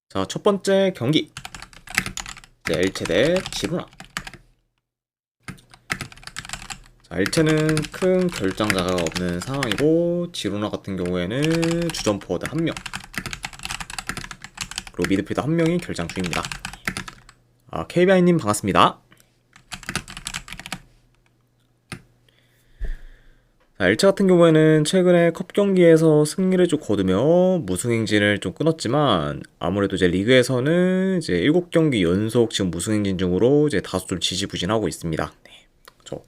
자, 첫 번째 경기. 엘체 대 지루나. 자, 엘체는 큰 결장자가 없는 상황이고, 지루나 같은 경우에는 주전 포워드 1명, 그리고 미드필더 1명이 결장 중입니다. KBI님 반갑습니다. 자, 엘체 같은 경우에는 최근에 컵 경기에서 승리를 좀 거두며 무승 행진을 좀 끊었지만, 아무래도 이제 리그에서는 이제 7경기 연속 지금 무승 행진 중으로 이제 다소 좀 지지부진하고 있습니다. 네. 그렇죠.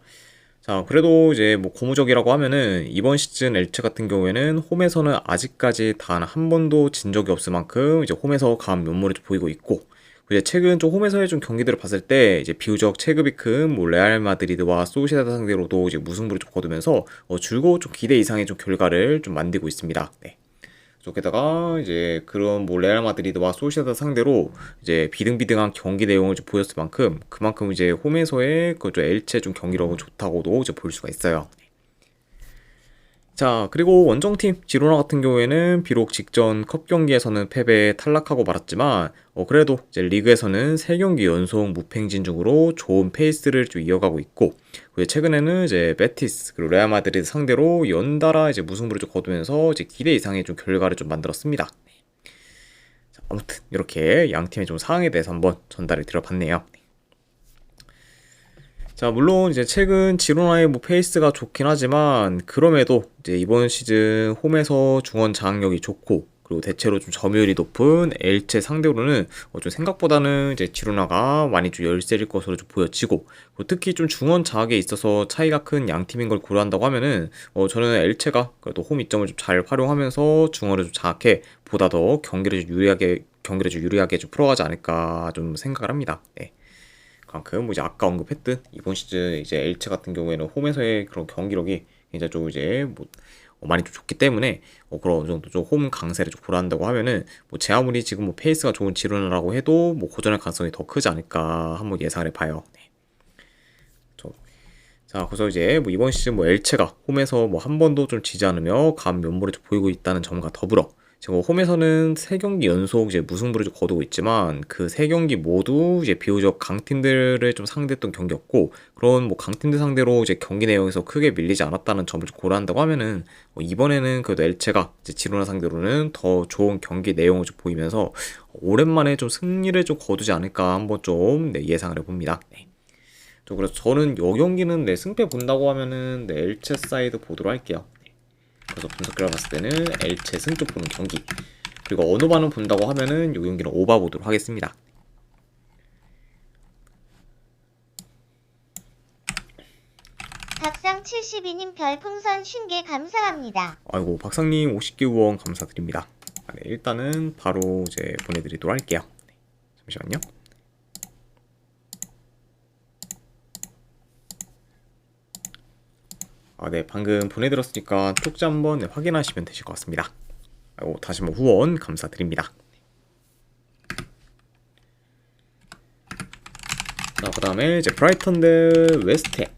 자, 그래도 이제 뭐 고무적이라고 하면은 이번 시즌 엘체 같은 경우에는 홈에서는 아직까지 단 한 번도 진 적이 없을 만큼 이제 홈에서 강한 면모를 좀 보이고 있고, 이제 최근 좀 홈에서의 좀 경기들을 봤을 때 이제 비교적 체급이 큰 뭐 레알 마드리드와 소시에다드 상대로도 이제 무승부를 좀 거두면서 줄곧 좀 기대 이상의 좀 결과를 좀 만들고 있습니다. 네. 게다가 이제 그런 뭐 레알 마드리드와 소시에다드 상대로 이제 비등비등한 경기 내용을 좀 보였을 만큼 그만큼 이제 홈에서의 그좀 엘체 좀 경기력은 좋다고도 이제 볼 수가 있어요. 자, 그리고 원정팀 지로나 같은 경우에는 비록 직전 컵 경기에서는 패배에 탈락하고 말았지만 그래도 이제 리그에서는 3경기 연속 무패행진 중으로 좋은 페이스를 좀 이어가고 있고, 최근에는 이제 베티스 그리고 레알 마드리드 상대로 연달아 이제 무승부를 좀 거두면서 이제 기대 이상의 좀 결과를 좀 만들었습니다. 자, 아무튼 이렇게 양 팀의 좀 상황에 대해서 한번 전달을 드려봤네요. 자, 물론 이제 최근 지로나의 뭐 페이스가 좋긴 하지만 그럼에도 이제 이번 시즌 홈에서 중원 장악력이 좋고, 그리고 대체로 좀 점유율이 높은 엘체 상대로는 좀 생각보다는 이제 지로나가 많이 좀 열세일 것으로 좀 보여지고, 그리고 특히 좀 중원 장악에 있어서 차이가 큰 양 팀인 걸 고려한다고 하면은 저는 엘체가 그래도 홈 이점을 좀 잘 활용하면서 중원을 좀 장악해 보다 더 경기를 좀 유리하게 좀 풀어가지 않을까 좀 생각을 합니다. 네. 그만큼 뭐 이제 아까 언급했듯 이번 시즌 이제 엘체 같은 경우에는 홈에서의 그런 경기력이 굉장히 좀 이제 뭐 많이 좀 좋기 때문에 그런 어느 정도 좀 홈 강세를 좀 고려한다고 하면은 뭐 제 아무리 지금 뭐 페이스가 좋은 지루나라고 해도 뭐 고전할 가능성이 더 크지 않을까 한번 예상을 해봐요. 네. 자, 그래서 이제 뭐 이번 시즌 뭐 엘체가 홈에서 뭐 한 번도 좀 지지 않으며 강한 면모를 좀 보이고 있다는 점과 더불어 지금 홈에서는 3경기 연속 이제 무승부를 좀 거두고 있지만 그 3경기 모두 이제 비교적 강팀들을 좀 상대했던 경기였고, 그런 뭐 강팀들 상대로 이제 경기 내용에서 크게 밀리지 않았다는 점을 좀 고려한다고 하면은 이번에는 그래도 엘체가 이제 지로나 상대로는 더 좋은 경기 내용을 좀 보이면서 오랜만에 좀 승리를 좀 거두지 않을까 한번 좀 네, 예상을 해봅니다. 네. 그래서 저는 요 경기는 내 승패 본다고 하면은 내 엘체 사이드 보도록 할게요. 그래서 분석 결과 봤을 때는 엘체 승점 보는 경기, 그리고 어노바는 본다고 하면은 요 경기는 오바 보도록 하겠습니다. 박상 72님 별풍선 50개 감사합니다. 아이고, 박상님 50개 후원 감사드립니다. 네, 일단은 바로 이제 보내드리도록 할게요. 네, 잠시만요. 네, 방금 보내드렸으니까 쪽지 한번 확인하시면 되실 것 같습니다. 다시 한번 후원 감사드립니다. 자, 그 다음에 이제 브라이턴 대 웨스트햄.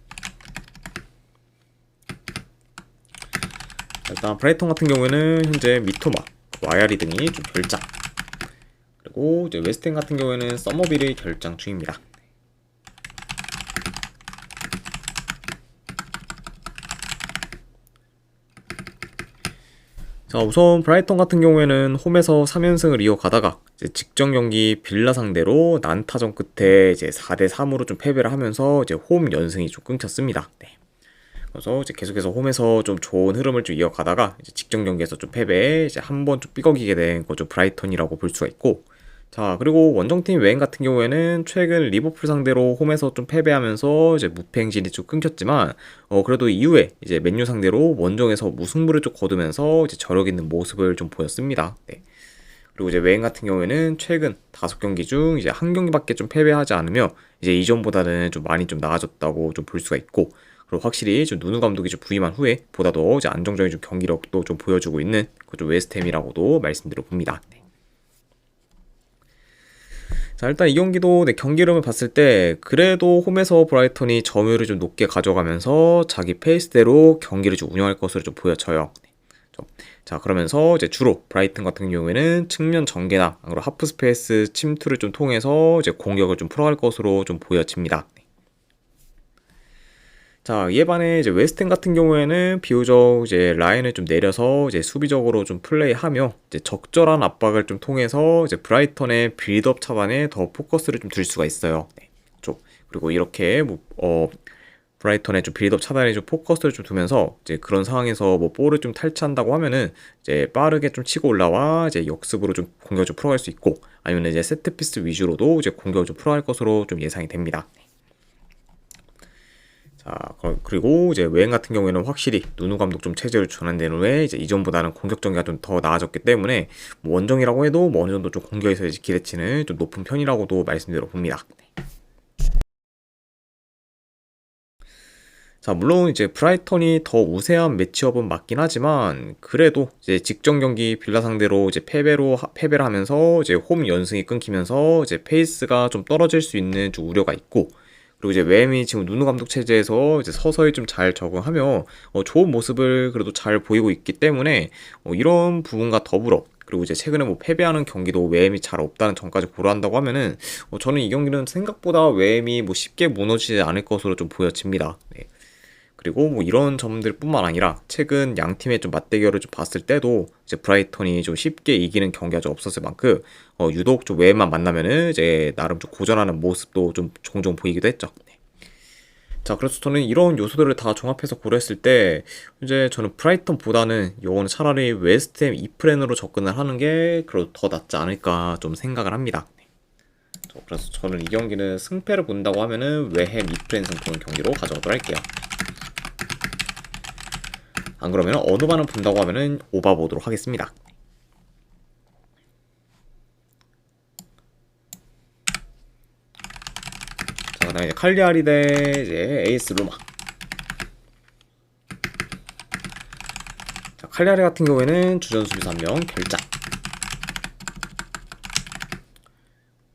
일단 브라이턴 같은 경우에는 현재 미토마, 와야리 등이 좀 결장, 그리고 이제 웨스트햄 같은 경우에는 서머빌이 결장 중입니다. 자, 우선 브라이턴 같은 경우에는 홈에서 3연승을 이어가다가 이제 직전 경기 빌라 상대로 난타전 끝에 이제 4대3으로 좀 패배를 하면서 이제 홈 연승이 좀 끊겼습니다. 네. 그래서 이제 계속해서 홈에서 좀 좋은 흐름을 좀 이어가다가 이제 직전 경기에서 좀 패배에 이제 한 번 좀 삐걱이게 된 거죠. 브라이턴이라고 볼 수가 있고, 자, 그리고 원정팀 웨인 같은 경우에는 최근 리버풀 상대로 홈에서 좀 패배하면서 이제 무패 행진이 좀 끊겼지만 그래도 이후에 이제 맨유 상대로 원정에서 무승부를 좀 거두면서 이제 저력 있는 모습을 좀 보였습니다. 네. 그리고 이제 웨인 같은 경우에는 최근 5경기 중 이제 한 경기밖에 좀 패배하지 않으며 이제 이전보다는 좀 많이 좀 나아졌다고 좀 볼 수가 있고, 그리고 확실히 좀 누누 감독이 좀 부임한 후에 보다 더 이제 안정적인 좀 경기력도 좀 보여주고 있는 그좀 웨스트햄이라고도 말씀드려 봅니다. 네. 자, 일단 이 경기도 경기 흐름을 봤을 때 그래도 홈에서 브라이턴이 점유율을 좀 높게 가져가면서 자기 페이스대로 경기를 좀 운영할 것으로 좀 보여져요. 자, 그러면서 이제 주로 브라이튼 같은 경우에는 측면 전개나 그리고 하프 스페이스 침투를 좀 통해서 이제 공격을 좀 풀어갈 것으로 좀 보여집니다. 자, 이에 반해 이제 웨스트햄 같은 경우에는 비교적 이제 라인을 좀 내려서 이제 수비적으로 좀 플레이하며 이제 적절한 압박을 좀 통해서 이제 브라이턴의 빌드업 차반에 더 포커스를 좀 둘 수가 있어요. 네, 그리고 이렇게 브라이턴의 좀 빌드업 차단에 좀 포커스를 좀 두면서 이제 그런 상황에서 뭐 볼을 좀 탈취한다고 하면은 이제 빠르게 좀 치고 올라와 이제 역습으로 좀 공격을 좀 풀어갈 수 있고 아니면 이제 세트피스 위주로도 이제 공격을 좀 풀어갈 것으로 좀 예상이 됩니다. 자, 그리고 이제 웨인 같은 경우에는 확실히 누누 감독 좀 체제를 전환된 후에 이제 이전보다는 공격 전개가 좀 더 나아졌기 때문에 뭐 원정이라고 해도 뭐 어느 정도 좀 공격에서 이제 기대치는 좀 높은 편이라고도 말씀드려 봅니다. 자, 물론 이제 브라이턴이 더 우세한 매치업은 맞긴 하지만 그래도 이제 직전 경기 빌라 상대로 이제 패배를 하면서 이제 홈 연승이 끊기면서 이제 페이스가 좀 떨어질 수 있는 좀 우려가 있고 그리고 이제 웸이 지금 누누 감독 체제에서 이제 서서히 좀 잘 적응하며 좋은 모습을 그래도 잘 보이고 있기 때문에 이런 부분과 더불어 그리고 이제 최근에 뭐 패배하는 경기도 웸이 잘 없다는 점까지 고려한다고 하면은 저는 이 경기는 생각보다 웸이 뭐 쉽게 무너지지 않을 것으로 좀 보여집니다. 네. 그리고 뭐 이런 점들 뿐만 아니라 최근 양 팀의 좀 맞대결을 좀 봤을 때도 이제 브라이턴이 좀 쉽게 이기는 경기가 좀 없었을 만큼 유독 좀 웨이만 만나면은 이제 나름 좀 고전하는 모습도 좀 종종 보이기도 했죠. 네. 자, 그래서 저는 이런 요소들을 다 종합해서 고려했을 때 이제 저는 브라이턴보다는 이거는 차라리 웨스트햄 이프렌으로 접근을 하는 게 그래도 더 낫지 않을까 좀 생각을 합니다. 네. 그래서 저는 이 경기는 승패를 본다고 하면은 웨햄 이프렌 승부는 경기로 가져가도록 할게요. 안 그러면 어느 반을 본다고 하면은 오바 보도록 하겠습니다. 자, 그다음에 이제 칼리아리 대 이제 에이스 로마. 자, 칼리아리 같은 경우에는 주전 수비수 1명 결장.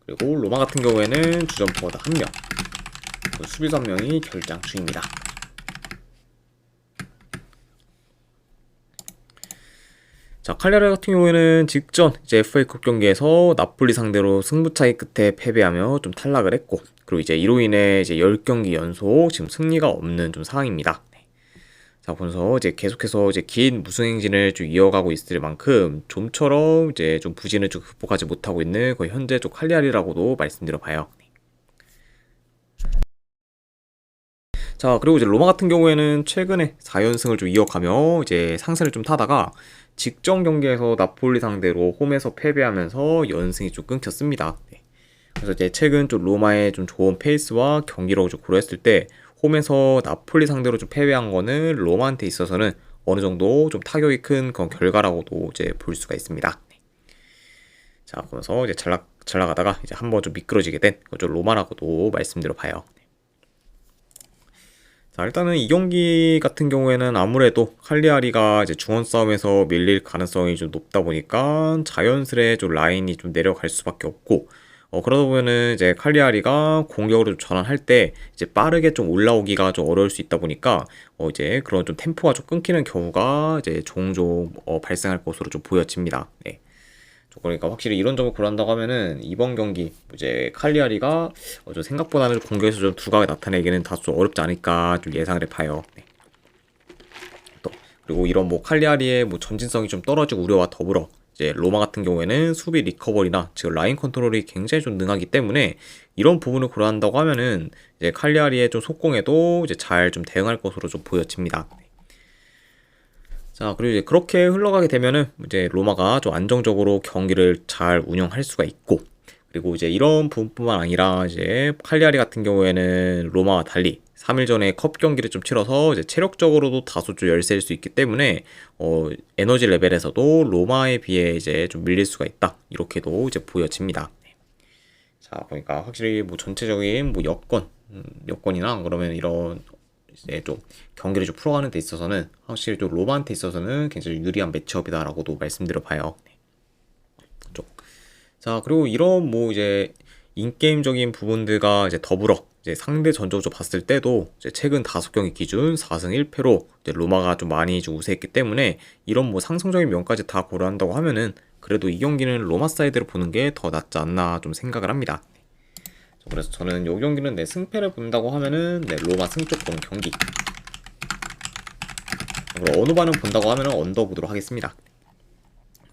그리고 로마 같은 경우에는 주전 포워드 1명. 수비수 1명이 결장 중입니다. 자, 칼리아리 같은 경우에는 직전 이제 FA컵 경기에서 나폴리 상대로 승부차기 끝에 패배하며 좀 탈락을 했고 그리고 이제 이로 인해 이제 10경기 연속 지금 승리가 없는 좀 상황입니다. 네. 자, 보면서 이제 계속해서 이제 긴 무승 행진을 좀 이어가고 있을 만큼 좀처럼 이제 좀 부진을 좀 극복하지 못하고 있는 거의 현재 좀 칼리아리라고도 말씀드려 봐요. 네. 자, 그리고 이제 로마 같은 경우에는 최근에 4연승을 좀 이어가며 이제 상승을 좀 타다가 직전 경기에서 나폴리 상대로 홈에서 패배하면서 연승이 좀 끊겼습니다. 네. 그래서 이제 최근 좀 로마의 좀 좋은 페이스와 경기력을 좀 고려했을 때 홈에서 나폴리 상대로 좀 패배한 거는 로마한테 있어서는 어느 정도 좀 타격이 큰 그런 결과라고도 이제 볼 수가 있습니다. 네. 자, 그러면서 이제 잘 나가다가 이제 한번 좀 미끄러지게 된 좀 로마라고도 말씀드려 봐요. 자, 일단은 이 경기 같은 경우에는 아무래도 칼리아리가 이제 중원 싸움에서 밀릴 가능성이 좀 높다 보니까 자연스레 좀 라인이 좀 내려갈 수밖에 없고, 그러다 보면은 이제 칼리아리가 공격으로 좀 전환할 때 이제 빠르게 좀 올라오기가 좀 어려울 수 있다 보니까, 이제 그런 좀 템포가 좀 끊기는 경우가 이제 종종 발생할 것으로 좀 보여집니다. 네. 그러니까 확실히 이런 점을 고려한다고 하면은 이번 경기 이제 칼리아리가 좀 생각보다는 공격에서 좀 두각을 나타내기는 다소 어렵지 않을까 좀 예상을 해봐요. 네. 또 그리고 이런 뭐 칼리아리의 뭐 전진성이 좀 떨어질 우려와 더불어 이제 로마 같은 경우에는 수비 리커버리나 지금 라인 컨트롤이 굉장히 좀 능하기 때문에 이런 부분을 고려한다고 하면은 이제 칼리아리의 좀 속공에도 이제 잘 좀 대응할 것으로 좀 보여집니다. 자, 그리고 이제 그렇게 흘러가게 되면은 이제 로마가 좀 안정적으로 경기를 잘 운영할 수가 있고, 그리고 이제 이런 부분뿐만 아니라 이제 칼리아리 같은 경우에는 로마와 달리 3일 전에 컵 경기를 좀 치러서 이제 체력적으로도 다소 좀 열세일 수 있기 때문에 에너지 레벨에서도 로마에 비해 이제 좀 밀릴 수가 있다. 이렇게도 이제 보여집니다. 자, 보니까 확실히 뭐 전체적인 뭐 여건이나 그러면 이런 이제 좀 경기를 좀 풀어가는 데 있어서는 확실히 좀 로마한테 있어서는 굉장히 유리한 매치업이다라고도 말씀드려 봐요. 네. 자, 그리고 이런 뭐 이제 인게임적인 부분들과 이제 더불어 이제 상대 전적으로 봤을 때도 이제 최근 5경기 기준 4승 1패로 로마가 좀 많이 좀 우세했기 때문에 이런 뭐 상승적인 면까지 다 고려한다고 하면은 그래도 이 경기는 로마 사이드를 보는 게 더 낫지 않나 좀 생각을 합니다. 그래서 저는 이 경기는 승패를 본다고 하면은 로마 승쪽 보는 경기. 그리고 어느 반은 본다고 하면은 언더 보도록 하겠습니다.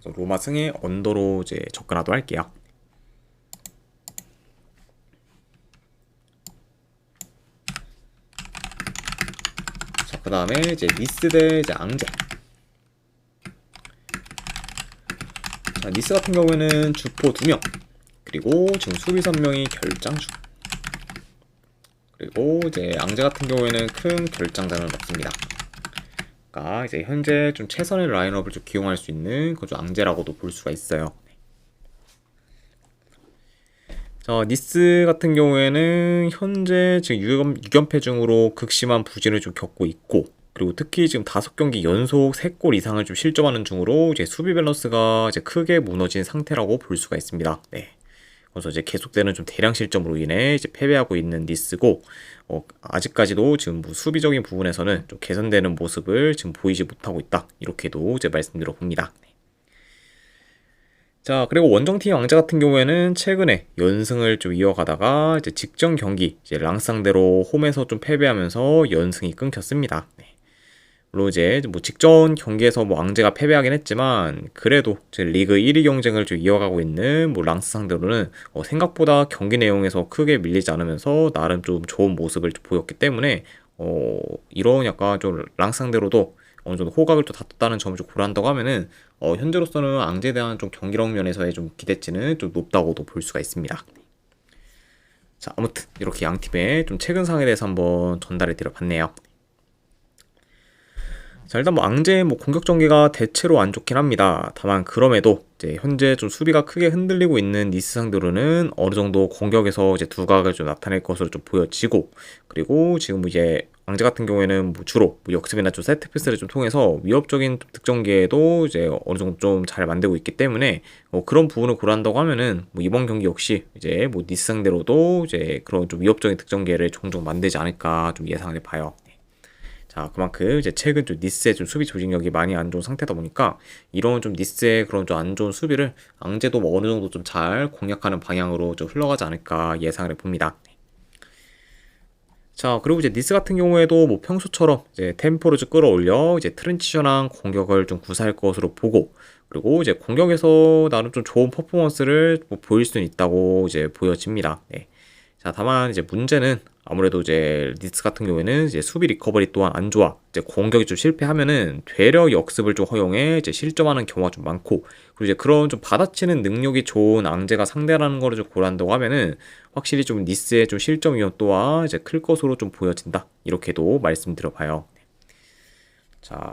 그래서 로마 승에 언더로 이제 접근하도록 할게요. 자, 그 다음에 이제 니스 대 이제 앙제. 자, 니스 같은 경우에는 주포 2명, 그리고 지금 수비 3명이 결장주. 그리고 이제 앙제 같은 경우에는 큰 결장자는 없습니다. 그러니까 이제 현재 좀 최선의 라인업을 좀 기용할 수 있는 그좀 앙제라고도 볼 수가 있어요. 자, 니스 같은 경우에는 현재 지금 6연패 중으로 극심한 부진을 좀 겪고 있고, 그리고 특히 지금 5경기 연속 3골 이상을 좀 실점하는 중으로 이제 수비 밸런스가 이제 크게 무너진 상태라고 볼 수가 있습니다. 네. 그래서 이제 계속되는 좀 대량 실점으로 인해 이제 패배하고 있는 니스고, 아직까지도 지금 뭐 수비적인 부분에서는 좀 개선되는 모습을 지금 보이지 못하고 있다. 이렇게도 이제 말씀드려 봅니다. 자, 그리고 원정팀 왕자 같은 경우에는 최근에 연승을 좀 이어가다가 이제 직전 경기 이제 랑스 상대로 홈에서 좀 패배하면서 연승이 끊겼습니다. 네. 물론 이제 뭐 직전 경기에서 뭐 앙제가 패배하긴 했지만 그래도 이제 리그 1위 경쟁을 좀 이어가고 있는 뭐 랑스 상대로는 생각보다 경기 내용에서 크게 밀리지 않으면서 나름 좀 좋은 모습을 좀 보였기 때문에 이런 약간 좀 랑스 상대로도 어느 정도 호각을 또 다퉜다는 점을 좀 고려한다고 하면은 현재로서는 앙제에 대한 좀 경기력 면에서의 좀 기대치는 좀 높다고도 볼 수가 있습니다. 자, 아무튼 이렇게 양 팀의 좀 최근 상황에 대해서 한번 전달해 드려 봤네요. 자, 일단 뭐 앙제 뭐 공격 전개가 대체로 안 좋긴 합니다. 다만 그럼에도 이제 현재 좀 수비가 크게 흔들리고 있는 니스 상대로는 어느 정도 공격에서 이제 두각을 좀 나타낼 것으로 좀 보여지고, 그리고 지금 이제 앙제 같은 경우에는 뭐 주로 뭐 역습이나 좀 세트 패스를 좀 통해서 위협적인 득점기에도 이제 어느 정도 좀 잘 만들고 있기 때문에 그런 부분을 고려한다고 하면은 뭐 이번 경기 역시 이제 뭐 니스 상대로도 이제 그런 좀 위협적인 득점기를 종종 만들지 않을까 좀 예상을 해봐요. 자, 그만큼 이제 최근 좀 니스의 좀 수비 조직력이 많이 안 좋은 상태다 보니까 이런 좀 니스의 그런 좀 안 좋은 수비를 앙제도 뭐 어느 정도 좀 잘 공략하는 방향으로 좀 흘러가지 않을까 예상을 해봅니다. 자, 그리고 이제 니스 같은 경우에도 뭐 평소처럼 이제 템포를 좀 끌어올려 이제 트랜지션한 공격을 좀 구사할 것으로 보고, 그리고 이제 공격에서 나름 좀 좋은 퍼포먼스를 뭐 보일 수는 있다고 이제 보여집니다. 네. 자, 다만 이제 문제는 아무래도 이제 니스 같은 경우에는 이제 수비 리커버리 또한 안 좋아. 이제 공격이 좀 실패하면은 되려 역습을 좀 허용해 이제 실점하는 경우가 좀 많고, 그리고 이제 그런 좀 받아치는 능력이 좋은 앙제가 상대라는 거를 좀 고려한다고 하면은 확실히 좀 니스의 좀 실점 위험도와 이제 클 것으로 좀 보여진다. 이렇게도 말씀드려봐요. 자,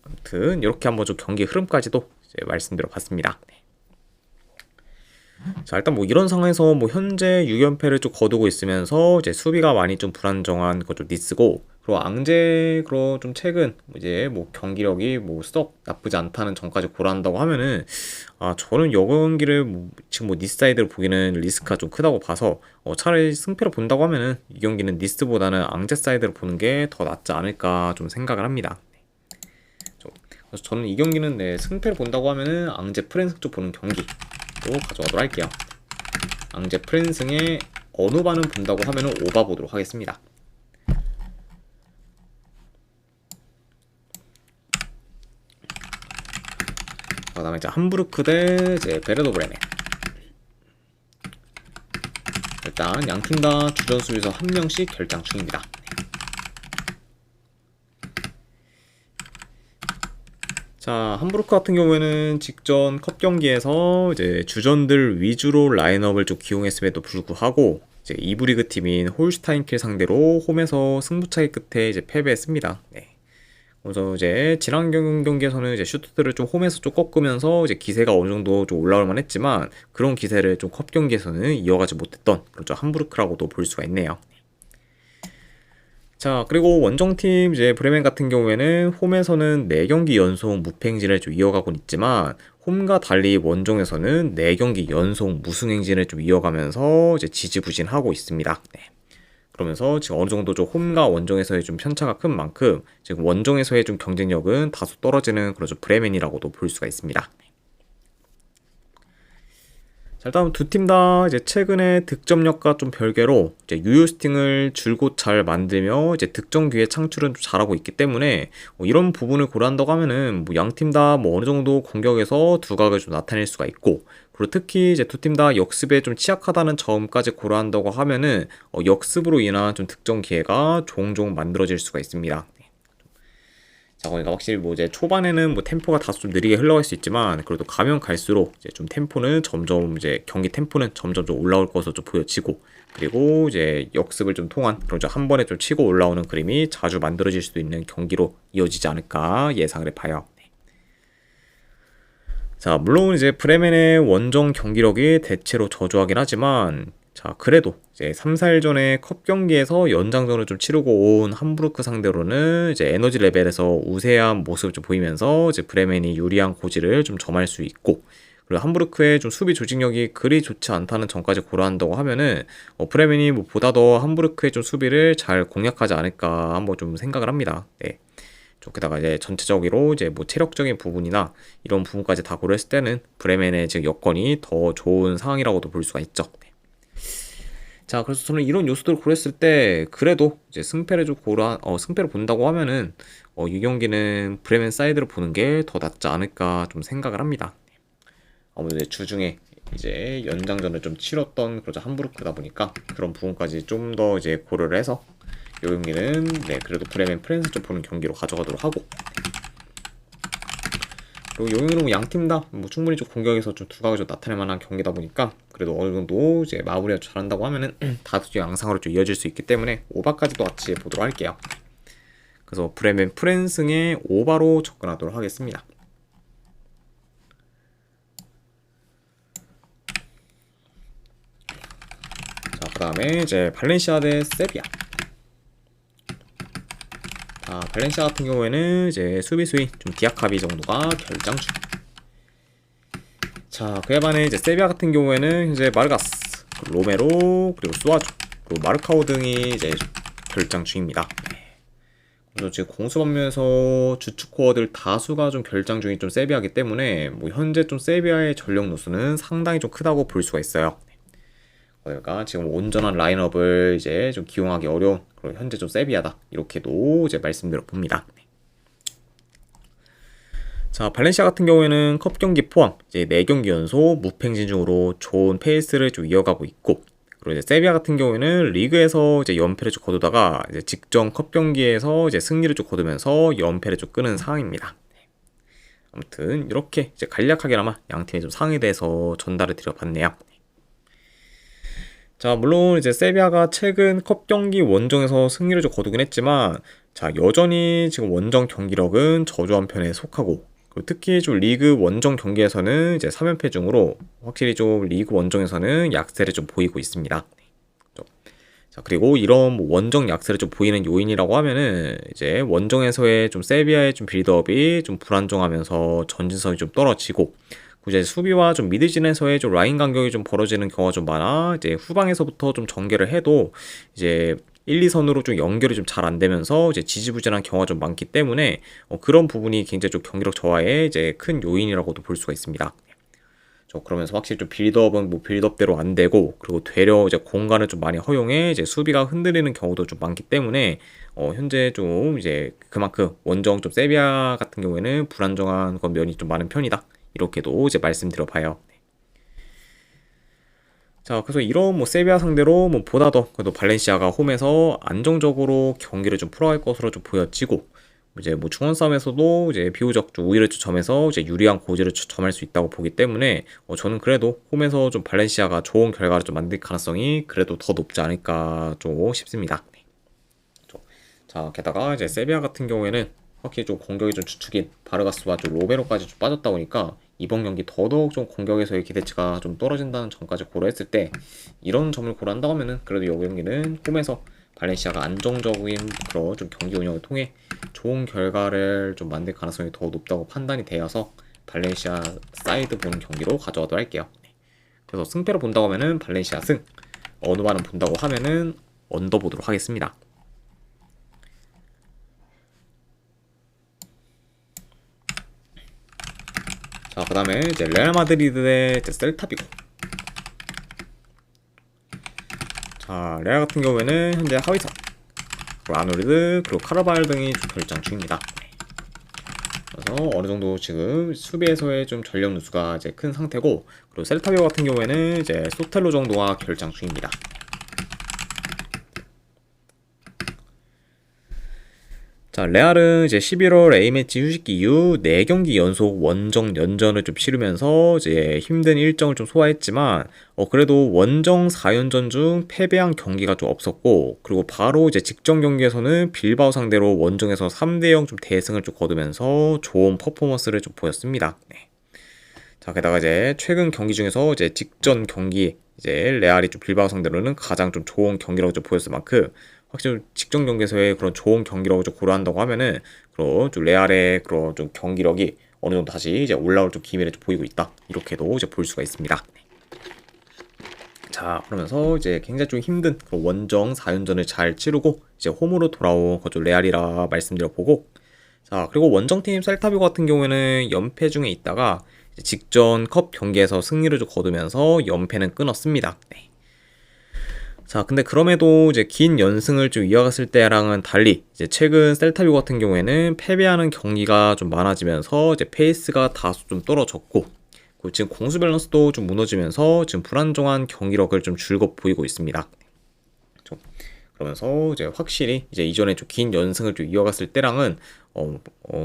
아무튼 이렇게 한번 좀 경기 흐름까지도 이제 말씀드려봤습니다. 자, 일단 뭐 이런 상황에서 뭐 현재 6연패를 좀 거두고 있으면서 이제 수비가 많이 좀 불안정한 그좀 니스고, 그리고 앙제 그런 좀 최근 이제 뭐 경기력이 뭐 썩 나쁘지 않다는 점까지 고려한다고 하면은 저는 이 경기를 뭐 지금 뭐 니스 사이드를 보기는 리스크가 좀 크다고 봐서 차라리 승패를 본다고 하면은 이 경기는 니스보다는 앙제 사이드를 보는 게 더 낫지 않을까 좀 생각을 합니다. 그래서 저는 이 경기는 승패를 본다고 하면은 앙제 프랜스 쪽 보는 경기 또 가져가도록 할게요. 앙제 프랜승의 어느 반은 본다고 하면은 오바 보도록 하겠습니다. 그다음에 이제 함부르크 대 이제 베르더 브레멘. 일단 양 팀 다 주전 수비수 한 명씩 결장 중입니다. 자, 함부르크 같은 경우에는 직전 컵 경기에서 이제 주전들 위주로 라인업을 좀 기용했음에도 불구하고 이제 2부 리그 팀인 홀슈타인킬 상대로 홈에서 승부차기 끝에 이제 패배했습니다. 네. 그래서 이제 지난 경기에서는 이제 슈트들을 좀 홈에서 좀 꺾으면서 이제 기세가 어느 정도 좀 올라올 만했지만 그런 기세를 좀 컵 경기에서는 이어가지 못했던 그런 좀 함부르크라고도 볼 수가 있네요. 자, 그리고 원정팀 이제 브레멘 같은 경우에는 홈에서는 4경기 연속 무패 행진을 좀 이어가곤 있지만 홈과 달리 원정에서는 4경기 연속 무승 행진을 좀 이어가면서 이제 지지부진하고 있습니다. 네. 그러면서 지금 어느 정도 좀 홈과 원정에서의 좀 편차가 큰 만큼 지금 원정에서의 좀 경쟁력은 다소 떨어지는 그런 좀 브레멘이라고도 볼 수가 있습니다. 자, 일단 두 팀 다 이제 최근에 득점력과 좀 별개로 이제 유효스팅을 줄곧 잘 만들며 이제 득점 기회 창출은 좀 잘하고 있기 때문에 이런 부분을 고려한다고 하면은 뭐 양 팀 다 뭐 어느 정도 공격에서 두각을 좀 나타낼 수가 있고, 그리고 특히 이제 두 팀 다 역습에 좀 취약하다는 점까지 고려한다고 하면은 역습으로 인한 좀 득점 기회가 종종 만들어질 수가 있습니다. 자, 그러니까 확실히 뭐 이제 초반에는 뭐 템포가 다소 좀 느리게 흘러갈 수 있지만 그래도 가면 갈수록 이제 좀 템포는 점점 이제 경기 템포는 점점 좀 올라올 것으로 좀 보여지고, 그리고 이제 역습을 좀 통한 그런 한 번에 좀 치고 올라오는 그림이 자주 만들어질 수도 있는 경기로 이어지지 않을까 예상을 해봐요. 네. 자, 물론 이제 브레멘의 원정 경기력이 대체로 저조하긴 하지만 자, 그래도 이제 3, 4일 전에 컵 경기에서 연장전을 좀 치르고 온 함부르크 상대로는 이제 에너지 레벨에서 우세한 모습을 좀 보이면서 이제 브레멘이 유리한 고지를 좀 점할 수 있고, 그리고 함부르크의 좀 수비 조직력이 그리 좋지 않다는 점까지 고려한다고 하면은 브레멘이 뭐 보다 더 함부르크의 좀 수비를 잘 공략하지 않을까 한번 좀 생각을 합니다. 네. 게다가 이제 전체적으로 이제 뭐 체력적인 부분이나 이런 부분까지 다 고려했을 때는 브레멘의 지금 여건이 더 좋은 상황이라고도 볼 수가 있죠. 네. 자, 그래서 저는 이런 요소들을 고려했을 때 그래도 이제 승패를 좀 승패를 본다고 하면은 이 경기는 브레멘 사이드를 보는 게 더 낫지 않을까 좀 생각을 합니다. 아무래도 주중에 이제 연장전을 좀 치렀던 그런 함부르크다 보니까 그런 부분까지 좀 더 이제 고려를 해서 이 경기는 네, 그래도 브레멘 프렌스 좀 보는 경기로 가져가도록 하고, 그리고 이 경기는 양팀 다 뭐 충분히 좀 공격에서 좀 두각을 좀 나타낼 만한 경기다 보니까 그래도 어느 정도 이제 마무리가 잘한다고 하면은 다소 양상으로 좀 이어질 수 있기 때문에 오바까지도 같이 보도록 할게요. 그래서 브레멘 프렌승의 오바로 접근하도록 하겠습니다. 자, 그 다음에 이제 발렌시아 대 세비야. 자, 발렌시아 같은 경우에는 이제 수비수인 좀 디아카비 정도가 결장중. 자, 그에 반해 이제 세비야 같은 경우에는 이제 마르가스, 로메로, 그리고 수아조, 그리고 마르카오 등이 이제 결장 중입니다. 그래서 지금 공수 방면에서 주축 코어들 다수가 좀 결장 중인 좀 세비야기 때문에 뭐 현재 좀 세비야의 전력 누수는 상당히 좀 크다고 볼 수가 있어요. 그러니까 지금 온전한 라인업을 이제 좀 기용하기 어려운 그런 현재 좀 세비야다 이렇게도 이제 말씀드려 봅니다. 자, 발렌시아 같은 경우에는 컵 경기 포함 이제 4경기 연속 무패행진 중으로 좋은 페이스를 좀 이어가고 있고, 그리고 이제 세비야 같은 경우에는 리그에서 이제 연패를 좀 거두다가 이제 직전 컵 경기에서 이제 승리를 좀 거두면서 연패를 좀 끄는 상황입니다. 아무튼 이렇게 이제 간략하게나마 양 팀의 좀 상황에 대해서 전달을 드려봤네요. 자, 물론 이제 세비야가 최근 컵 경기 원정에서 승리를 좀 거두긴 했지만 자, 여전히 지금 원정 경기력은 저조한 편에 속하고, 그리고 특히 좀 리그 원정 경기에서는 이제 3연패 중으로 확실히 좀 리그 원정에서는 약세를 좀 보이고 있습니다. 자, 그리고 이런 뭐 원정 약세를 좀 보이는 요인이라고 하면은 이제 원정에서의 좀 세비야의 좀 빌드업이 좀 불안정하면서 전진성이 좀 떨어지고, 이제 수비와 좀 미드진에서의 좀 라인 간격이 좀 벌어지는 경우가 좀 많아 이제 후방에서부터 좀 전개를 해도 이제 1, 2선으로 좀 연결이 좀 잘 안 되면서 이제 지지부진한 경우가 좀 많기 때문에 그런 부분이 굉장히 좀 경기력 저하의 이제 큰 요인이라고도 볼 수가 있습니다. 그러면서 확실히 좀 빌드업은 뭐 빌드업대로 안 되고, 그리고 되려 이제 공간을 좀 많이 허용해 이제 수비가 흔들리는 경우도 좀 많기 때문에 현재 좀 이제 그만큼 원정 좀 세비야 같은 경우에는 불안정한 그런 면이 좀 많은 편이다. 이렇게도 이제 말씀드려봐요. 자, 그래서 이런 뭐 세비야 상대로 뭐 보다 더 그래도 발렌시아가 홈에서 안정적으로 경기를 좀 풀어갈 것으로 좀 보여지고, 이제 뭐 중원 싸움에서도 이제 비교적 좀 우위를 점해서 이제 유리한 고지를 점할 수 있다고 보기 때문에 저는 그래도 홈에서 좀 발렌시아가 좋은 결과를 좀 만들 가능성이 그래도 더 높지 않을까 좀 싶습니다. 자, 게다가 이제 세비야 같은 경우에는 확실히 좀 공격이 좀 주축인 바르가스와 좀 로베로까지 좀 빠졌다 보니까 이번 경기 더더욱 좀 공격에서의 기대치가 좀 떨어진다는 점까지 고려했을 때 이런 점을 고려한다고 하면은 그래도 이 경기는 홈에서 발렌시아가 안정적인 그런 좀 경기 운영을 통해 좋은 결과를 좀 만들 가능성이 더 높다고 판단이 되어서 발렌시아 사이드 보는 경기로 가져가도록 할게요. 그래서 승패로 본다고 하면은 발렌시아 승, 어느바는 본다고 하면은 언더 보도록 하겠습니다. 자, 그 다음에 이제 레알 마드리드 대 셀타비고. 자, 레알 같은 경우에는 현재 하위선 그리고 아놀드 그리고 카르발 등이 좀 결장 중입니다. 그래서 어느 정도 지금 수비에서의 좀 전력 누수가 이제 큰 상태고, 그리고 셀타비고 같은 경우에는 이제 소텔로 정도가 결장 중입니다. 자, 레알은 이제 11월 A매치 휴식기 이후 4경기 연속 원정 연전을 좀 치르면서 이제 힘든 일정을 좀 소화했지만, 그래도 원정 4연전 중 패배한 경기가 좀 없었고, 그리고 바로 이제 직전 경기에서는 빌바오 상대로 원정에서 3대0 좀 대승을 좀 거두면서 좋은 퍼포먼스를 좀 보였습니다. 네. 자, 게다가 이제 최근 경기 중에서 이제 직전 경기 이제 레알이 좀 빌바오 상대로는 가장 좀 좋은 경기라고 좀 보였을 만큼, 확실히 직전 경기에서의 그런 좋은 경기력을 좀 고려한다고 하면은 그런 좀 레알의 그런 좀 경기력이 어느 정도 다시 이제 올라올 좀 기미를 좀 보이고 있다, 이렇게도 이제 볼 수가 있습니다. 자, 그러면서 이제 굉장히 좀 힘든 그런 원정 4연전을 잘 치르고 이제 홈으로 돌아온 거죠 레알이라 말씀드려보고, 자, 그리고 원정팀 셀타비고 같은 경우에는 연패 중에 있다가 직전 컵 경기에서 승리를 좀 거두면서 연패는 끊었습니다. 네. 자, 근데 그럼에도 이제 긴 연승을 좀 이어갔을 때랑은 달리 이제 최근 셀타비고 같은 경우에는 패배하는 경기가 좀 많아지면서 이제 페이스가 다소 좀 떨어졌고, 그리고 지금 공수 밸런스도 좀 무너지면서 지금 불안정한 경기력을 좀 줄곧 보이고 있습니다. 좀 그러면서 이제 확실히 이제 이전에 좀 긴 연승을 좀 이어갔을 때랑은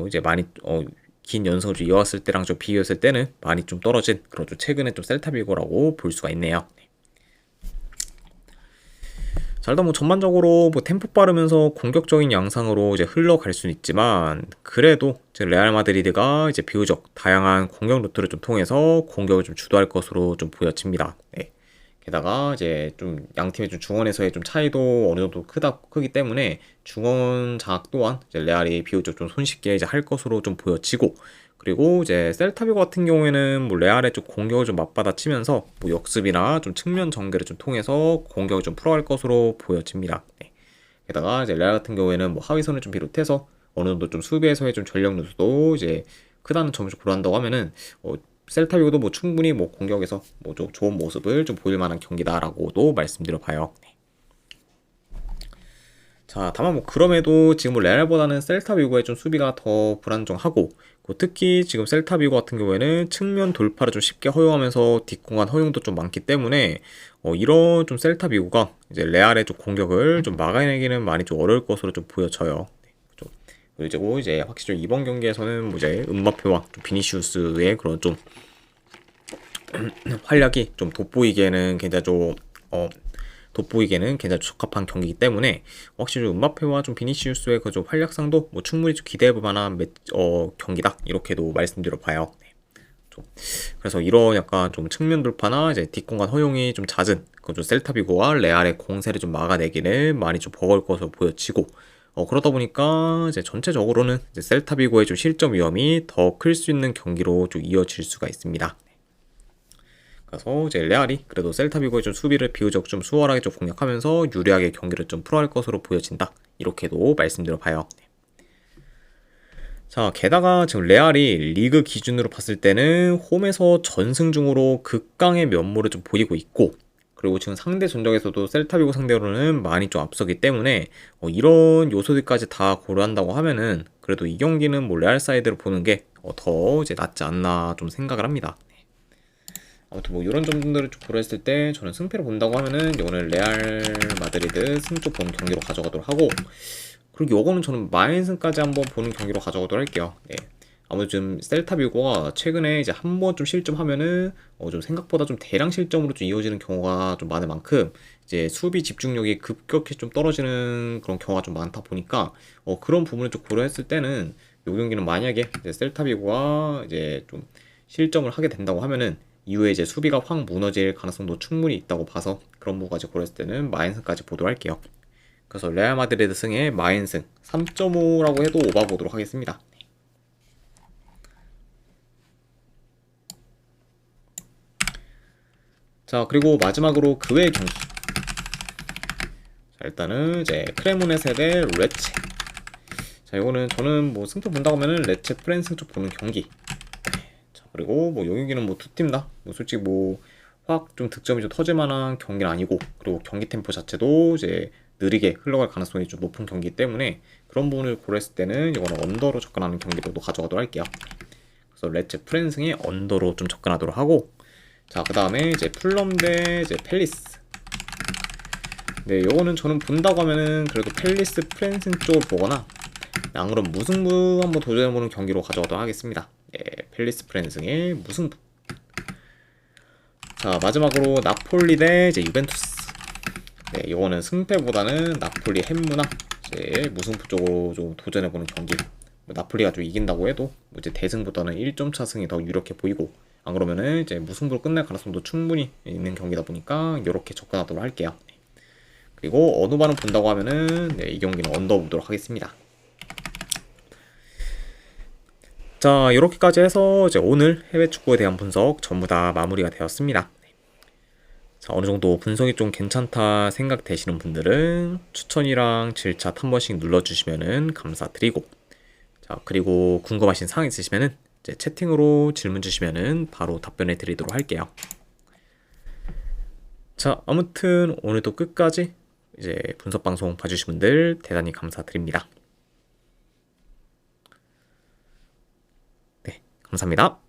이제 많이 긴 연승을 좀 이어갔을 때랑 좀 비교했을 때는 많이 좀 떨어진 그런 좀 최근에 좀 셀타비고라고 볼 수가 있네요. 자, 일단 뭐 전반적으로 뭐 템포 빠르면서 공격적인 양상으로 이제 흘러갈 수는 있지만, 그래도 이제 레알 마드리드가 이제 비교적 다양한 공격 루트를 좀 통해서 공격을 좀 주도할 것으로 좀 보여집니다. 네. 게다가 이제 좀 양 팀의 좀 중원에서의 좀 차이도 어느 정도 크기 때문에 중원 장악 또한 이제 레알이 비교적 좀 손쉽게 이제 할 것으로 좀 보여지고, 그리고 이제 셀타비고 같은 경우에는 뭐 레알의 좀 공격을 좀 맞받아치면서 뭐 역습이나 좀 측면 전개를 좀 통해서 공격을 좀 풀어갈 것으로 보여집니다. 네. 게다가 이제 레알 같은 경우에는 뭐 하위선을 좀 비롯해서 어느 정도 좀 수비에서의 좀 전력 누수도 이제 크다는 점을 좀 고려한다고 하면은 셀타비고도 뭐 충분히 뭐 공격에서 뭐 좀 좋은 모습을 좀 보일 만한 경기다라고도 말씀드려봐요. 네. 자, 다만 뭐 그럼에도 지금 뭐 레알보다는 셀타비고의 좀 수비가 더 불안정하고, 특히 지금 셀타비고 같은 경우에는 측면 돌파를 좀 쉽게 허용하면서 뒷공간 허용도 좀 많기 때문에 이런 좀 셀타비고가 이제 레알의 좀 공격을 좀 막아내기는 많이 좀 어려울 것으로 좀 보여져요. 네, 그리고 이제 확실히 좀 이번 경기에서는 뭐 이제 음바페와 좀 비니시우스의 그런 좀 활약이 좀 돋보이기에는 굉장히 좀 돋보이기에는 굉장히 적합한 경기이기 때문에 확실히 좀 음바페와 좀 비니시우스의 그 좀 활약상도 뭐 충분히 좀 기대해볼 만한 경기다, 이렇게도 말씀드려봐요. 네. 그래서 이런 약간 좀 측면 돌파나 이제 뒷공간 허용이 좀 잦은 좀 셀타비고와 레알의 공세를 좀 막아내기는 많이 좀 버거울 것으로 보여지고, 그러다 보니까 이제 전체적으로는 이제 셀타비고의 좀 실점 위험이 더 클 수 있는 경기로 좀 이어질 수가 있습니다. 그래서 이제 레알이 그래도 셀타비고의 좀 수비를 비교적 좀 수월하게 좀 공략하면서 유리하게 경기를 좀 풀어갈 것으로 보여진다, 이렇게도 말씀드려봐요. 자, 게다가 지금 레알이 리그 기준으로 봤을 때는 홈에서 전승 중으로 극강의 면모를 좀 보이고 있고, 그리고 지금 상대 전적에서도 셀타비고 상대로는 많이 좀 앞서기 때문에 이런 요소들까지 다 고려한다고 하면은 그래도 이 경기는 뭐 레알 사이드로 보는 게 더 이제 낫지 않나 좀 생각을 합니다. 아무튼 뭐 이런 점들을 좀 고려했을 때 저는 승패를 본다고 하면은 오늘 레알 마드리드 승쪽 보는 경기로 가져가도록 하고, 그리고 요거는 저는 마인승까지 한번 보는 경기로 가져가도록 할게요. 네. 아무튼 좀 셀타비고가 최근에 이제 한 번 좀 실점하면은 좀 생각보다 좀 대량 실점으로 좀 이어지는 경우가 좀 많은 만큼 이제 수비 집중력이 급격히 좀 떨어지는 그런 경우가 좀 많다 보니까 그런 부분을 좀 고려했을 때는 요 경기는 만약에 이제 셀타비고가 이제 좀 실점을 하게 된다고 하면은 이후에 이제 수비가 확 무너질 가능성도 충분히 있다고 봐서 그런 부분까지 고려했을 때는 마인승까지 보도록 할게요. 그래서 레알 마드리드 승에 마인 승 3.5라고 해도 오바 보도록 하겠습니다. 자, 그리고 마지막으로 그 외의 경기. 자, 일단은 이제 크레모네세 대 레체. 자, 이거는 저는 뭐 승부 본다고 하면은 레체 프랜스 쪽 보는 경기. 자, 그리고 뭐 여기는 뭐 두 팀 다 뭐 솔직히 뭐 확 좀 득점이 좀 터질 만한 경기는 아니고, 그리고 경기 템포 자체도 이제 느리게 흘러갈 가능성이 좀 높은 경기이기 때문에 그런 부분을 고려했을 때는 이거는 언더로 접근하는 경기로도 가져가도록 할게요. 그래서 레체 프랜승의 언더로 좀 접근하도록 하고, 자, 그 다음에 이제 풀럼 대 이제 팰리스. 네, 요거는 저는 본다고 하면은 그래도 팰리스 프랜슨 쪽을 보거나, 안 그럼 무승부 한번 도전해보는 경기로 가져가도록 하겠습니다. 네, 팰리스 프랜승의 무승부. 자, 마지막으로 나폴리 대 이제 유벤투스. 네, 이거는 승패보다는 나폴리 햄무나 이제 무승부 쪽으로 좀 도전해보는 경기. 뭐 나폴리가 좀 이긴다고 해도 뭐 이제 대승보다는 1점 차 승이 더 유력해 보이고, 안 그러면은 이제 무승부로 끝날 가능성도 충분히 있는 경기다 보니까 이렇게 접근하도록 할게요. 그리고 어느 반을 본다고 하면은 네, 이 경기는 언더 보도록 하겠습니다. 자, 이렇게까지 해서 이제 오늘 해외 축구에 대한 분석 전부 다 마무리가 되었습니다. 자, 어느 정도 분석이 좀 괜찮다 생각되시는 분들은 추천이랑 질차 한 번씩 눌러주시면은 감사드리고, 자, 그리고 궁금하신 사항 있으시면은 이제 채팅으로 질문 주시면은 바로 답변해 드리도록 할게요. 자, 아무튼 오늘도 끝까지 이제 분석 방송 봐주신 분들 대단히 감사드립니다. 네, 감사합니다.